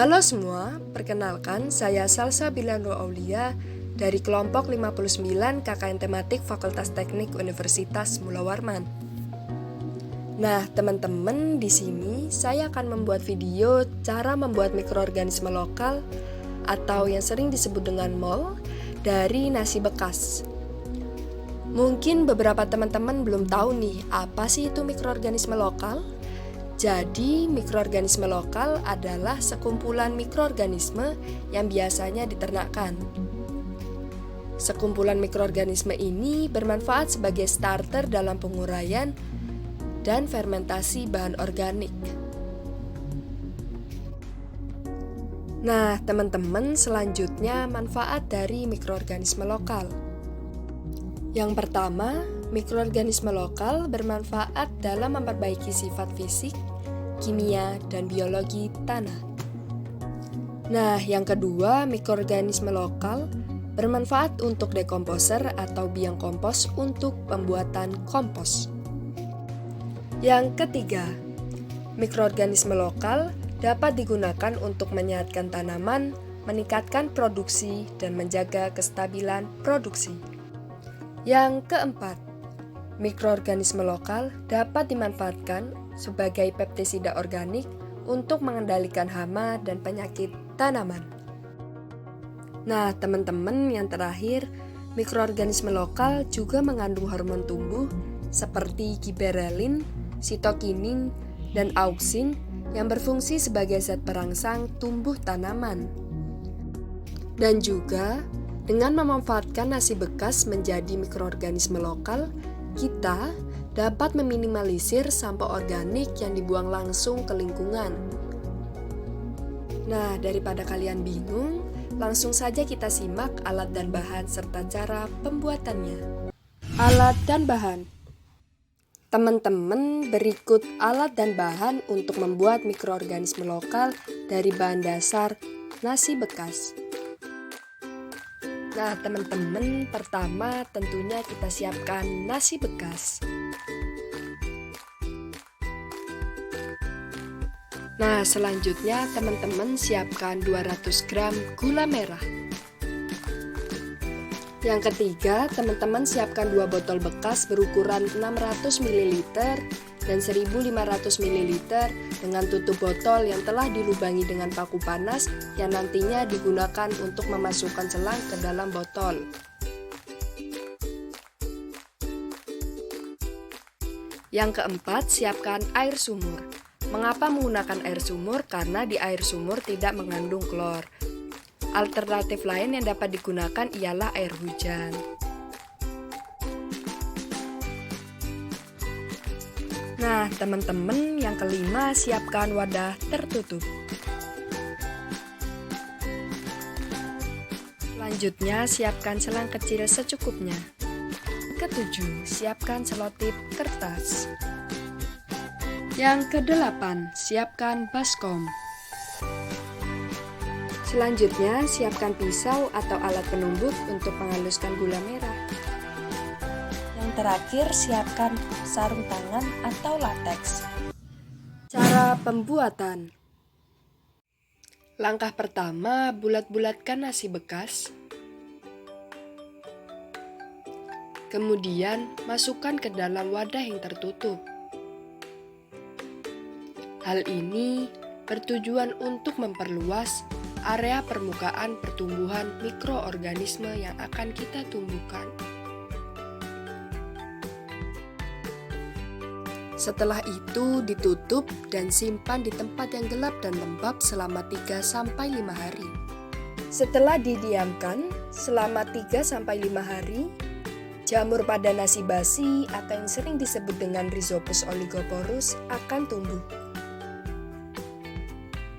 Halo semua, perkenalkan saya Salsa Bilanro Aulia dari kelompok 59 KKN Tematik Fakultas Teknik Universitas Mula Warman. Nah, teman-teman, di sini saya akan membuat video cara membuat mikroorganisme lokal atau yang sering disebut dengan MOL dari nasi bekas. Mungkin beberapa teman-teman belum tahu nih, apa sih itu mikroorganisme lokal? Jadi, mikroorganisme lokal adalah sekumpulan mikroorganisme yang biasanya diternakkan. Sekumpulan mikroorganisme ini bermanfaat sebagai starter dalam penguraian dan fermentasi bahan organik. Nah, teman-teman, selanjutnya manfaat dari mikroorganisme lokal. Yang pertama, mikroorganisme lokal bermanfaat dalam memperbaiki sifat fisik, kimia, dan biologi tanah. Nah, yang kedua, mikroorganisme lokal bermanfaat untuk dekomposer atau biang kompos untuk pembuatan kompos. Yang ketiga, mikroorganisme lokal dapat digunakan untuk menyehatkan tanaman, meningkatkan produksi, dan menjaga kestabilan produksi. Yang keempat, mikroorganisme lokal dapat dimanfaatkan sebagai pestisida organik untuk mengendalikan hama dan penyakit tanaman. Nah, teman-teman, yang terakhir, mikroorganisme lokal juga mengandung hormon tumbuh seperti giberelin, sitokinin, dan auksin yang berfungsi sebagai zat perangsang tumbuh tanaman. Dan juga dengan memanfaatkan nasi bekas menjadi mikroorganisme lokal, kita dapat meminimalisir sampah organik yang dibuang langsung ke lingkungan. Nah, daripada kalian bingung, langsung saja kita simak alat dan bahan serta cara pembuatannya. Alat dan bahan. Teman-teman, berikut alat dan bahan untuk membuat mikroorganisme lokal dari bahan dasar nasi bekas. Nah, teman-teman, pertama tentunya kita siapkan nasi bekas. Nah, selanjutnya teman-teman siapkan 200 gram gula merah. Yang ketiga, teman-teman siapkan 2 botol bekas berukuran 600 ml dan 1500 ml dengan tutup botol yang telah dilubangi dengan paku panas yang nantinya digunakan untuk memasukkan selang ke dalam botol. Yang keempat, siapkan air sumur. Mengapa menggunakan air sumur? Karena di air sumur tidak mengandung klor. Alternatif lain yang dapat digunakan ialah air hujan. Nah, teman-teman, yang kelima, siapkan wadah tertutup. Selanjutnya, siapkan selang kecil secukupnya. Ketujuh, siapkan selotip kertas. Yang kedelapan, siapkan baskom. Selanjutnya, siapkan pisau atau alat penumbuk untuk menghaluskan gula merah. Yang terakhir, siapkan sarung tangan atau lateks. Cara pembuatan. Langkah pertama, bulat-bulatkan nasi bekas. Kemudian, masukkan ke dalam wadah yang tertutup. Hal ini bertujuan untuk memperluas area permukaan pertumbuhan mikroorganisme yang akan kita tumbuhkan. Setelah itu ditutup dan simpan di tempat yang gelap dan lembab selama 3-5 hari. Setelah didiamkan selama 3-5 hari, jamur pada nasi basi atau yang sering disebut dengan Rhizopus oligoporus akan tumbuh.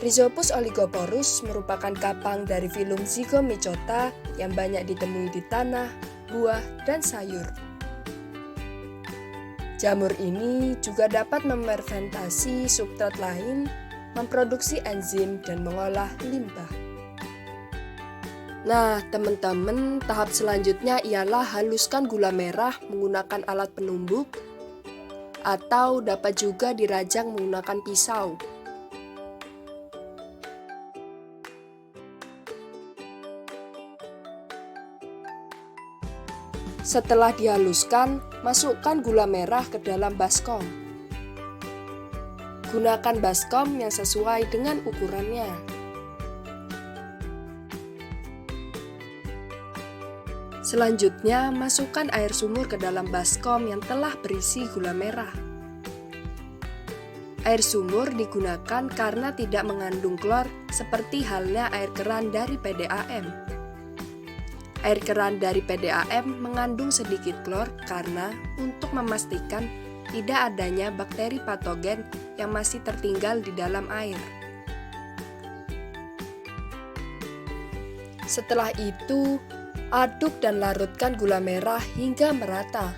Rhizopus oligoporus merupakan kapang dari filum Zygomycota yang banyak ditemui di tanah, buah, dan sayur. Jamur ini juga dapat memerfermentasi substrat lain, memproduksi enzim, dan mengolah limbah. Nah, teman-teman, tahap selanjutnya ialah haluskan gula merah menggunakan alat penumbuk atau dapat juga dirajang menggunakan pisau. Setelah dihaluskan, masukkan gula merah ke dalam baskom. Gunakan baskom yang sesuai dengan ukurannya. Selanjutnya, masukkan air sumur ke dalam baskom yang telah berisi gula merah. Air sumur digunakan karena tidak mengandung klor seperti halnya air keran dari PDAM. Air keran dari PDAM mengandung sedikit klor karena untuk memastikan tidak adanya bakteri patogen yang masih tertinggal di dalam air. Setelah itu, aduk dan larutkan gula merah hingga merata.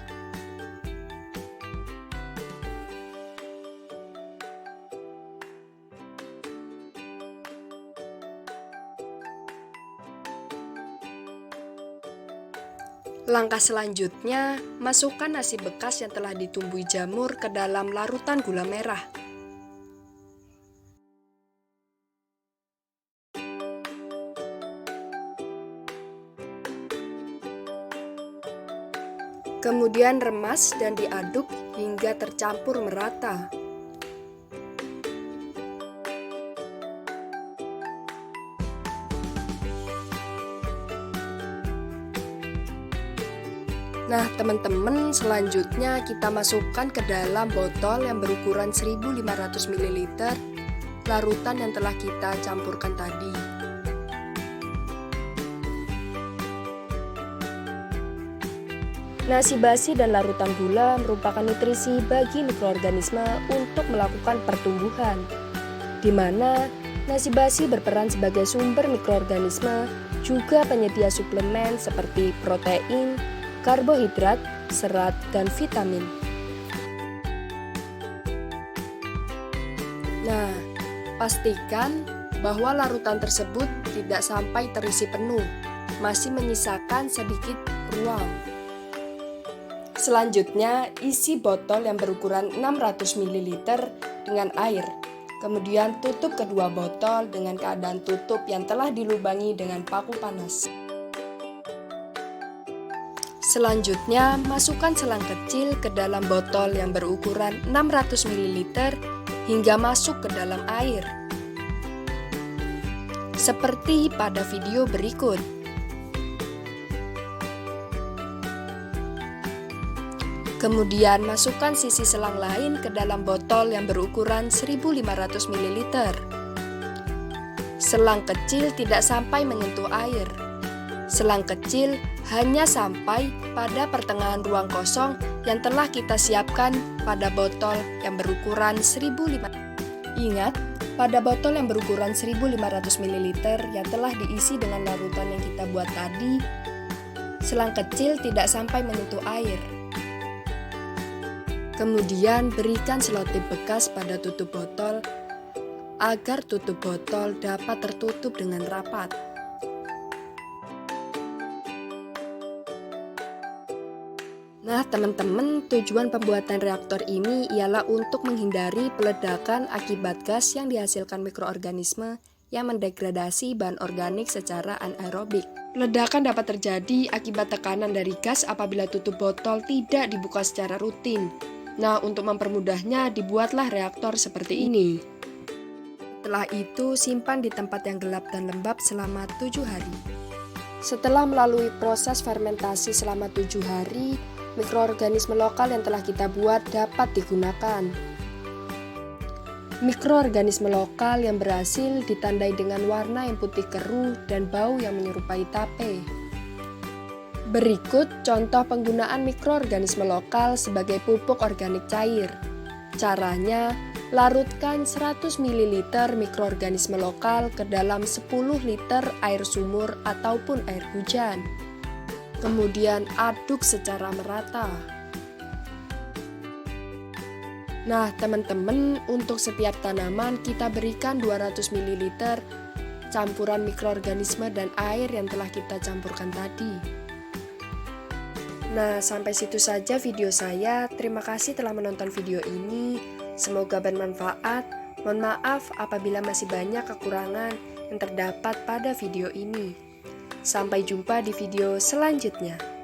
Langkah selanjutnya, masukkan nasi bekas yang telah ditumbui jamur ke dalam larutan gula merah. Kemudian remas dan diaduk hingga tercampur merata. Nah, teman-teman, selanjutnya kita masukkan ke dalam botol yang berukuran 1500 ml larutan yang telah kita campurkan tadi. Nasi basi dan larutan gula merupakan nutrisi bagi mikroorganisme untuk melakukan pertumbuhan, di mana nasi basi berperan sebagai sumber mikroorganisme, juga penyedia suplemen seperti protein, karbohidrat, serat, dan vitamin. Nah, pastikan bahwa larutan tersebut tidak sampai terisi penuh, masih menyisakan sedikit ruang. Selanjutnya, isi botol yang berukuran 600 ml dengan air. Kemudian tutup kedua botol dengan keadaan tutup yang telah dilubangi dengan paku panas. Selanjutnya, masukkan selang kecil ke dalam botol yang berukuran 600 ml hingga masuk ke dalam air. Seperti pada video berikut. Kemudian masukkan sisi selang lain ke dalam botol yang berukuran 1500 ml. Selang kecil tidak sampai menyentuh air. Selang kecil hanya sampai pada pertengahan ruang kosong yang telah kita siapkan pada botol yang berukuran 1500. Ingat, pada botol yang berukuran 1500 ml yang telah diisi dengan larutan yang kita buat tadi, selang kecil tidak sampai menyentuh air. Kemudian berikan selotip bekas pada tutup botol agar tutup botol dapat tertutup dengan rapat. Nah, teman-teman, tujuan pembuatan reaktor ini ialah untuk menghindari peledakan akibat gas yang dihasilkan mikroorganisme yang mendegradasi bahan organik secara anaerobik. Ledakan dapat terjadi akibat tekanan dari gas apabila tutup botol tidak dibuka secara rutin. Nah, untuk mempermudahnya dibuatlah reaktor seperti ini. Setelah itu, simpan di tempat yang gelap dan lembab selama 7 hari. Setelah melalui proses fermentasi selama 7 hari, mikroorganisme lokal yang telah kita buat dapat digunakan. Mikroorganisme lokal yang berhasil ditandai dengan warna yang putih keruh dan bau yang menyerupai tape. Berikut contoh penggunaan mikroorganisme lokal sebagai pupuk organik cair. Caranya, larutkan 100 ml mikroorganisme lokal ke dalam 10 liter air sumur ataupun air hujan. Kemudian aduk secara merata. Nah, teman-teman, untuk setiap tanaman kita berikan 200 ml campuran mikroorganisme dan air yang telah kita campurkan tadi. Nah, sampai situ saja video saya. Terima kasih telah menonton video ini. Semoga bermanfaat. Mohon maaf apabila masih banyak kekurangan yang terdapat pada video ini. Sampai jumpa di video selanjutnya.